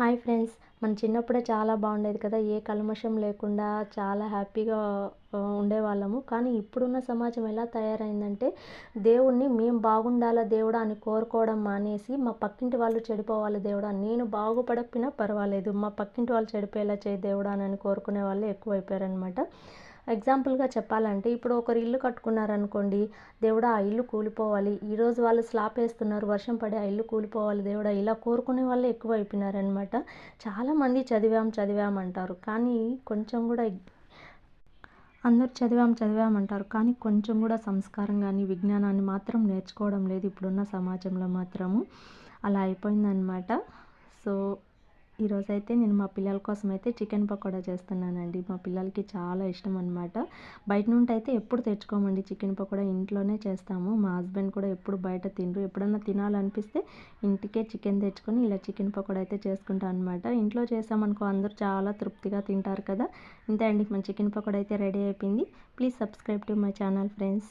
Hi friends. మన చిన్నప్పుడే చాలా బాగుండేది కదా! ఏ కల్మషం లేకుండా చాలా హ్యాపీగా ఉండేవాళ్ళము. కానీ ఇప్పుడున్న సమాజం ఎలా తయారైందంటే, దేవుడిని మేము బాగుండాలా దేవుడా అని కోరుకోవడం మానేసి, మా పక్కింటి వాళ్ళు చెడిపోవాలి దేవుడా, నేను బాగుపడకపోయినా పర్వాలేదు, మా పక్కింటి వాళ్ళు చెడిపోయేలా చేయి దేవుడా అని కోరుకునే వాళ్ళే ఎక్కువైపోయారనమాట. ఎగ్జాంపుల్‌గా చెప్పాలంటే, ఇప్పుడు ఒకరు ఇల్లు కట్టుకున్నారనుకోండి, దేవుడా ఆ ఇల్లు కూలిపోవాలి, ఈరోజు వాళ్ళు స్లాబ్ ఏస్తున్నారు, వర్షం పడి ఆ ఇల్లు కూలిపోవాలి దేవుడా, ఇలా కోరుకునే వాళ్ళే ఎక్కువైపోయినారనమాట. చాలామంది చదివాం అంటారు. కానీ కొంచెం గూడా అందరూ చదివాం అంటారు. కానీ కొంచెం గూడా సంస్కారం గాని, విజ్ఞానాన్ని మాత్రం నేర్చుకోవడం లేదు ఇప్పుడున్న సమాజంలో మాత్రము. అలా అయిపోయిందనమాట. సో, ఈరోజైతే నేను మా పిల్లల కోసమైతే చికెన్ పకోడా చేస్తున్నానండి. మా పిల్లలకి చాలా ఇష్టం అనమాట. బయట నుండైతే ఎప్పుడు తెచ్చుకోమండి చికెన్ పకోడా, ఇంట్లోనే చేస్తాము. మా హస్బెండ్ కూడా ఎప్పుడు బయట తినరు. ఎప్పుడన్నా తినాలనిపిస్తే ఇంటికే చికెన్ తెచ్చుకొని ఇలా చికెన్ పకోడా అయితే చేసుకుంటాం అనమాట. ఇంట్లో చేసామనుకో అందరూ చాలా తృప్తిగా తింటారు కదా! ఇంతే అండి, మన చికెన్ పకోడా అయితే రెడీ అయిపోయింది. Please subscribe to my channel friends.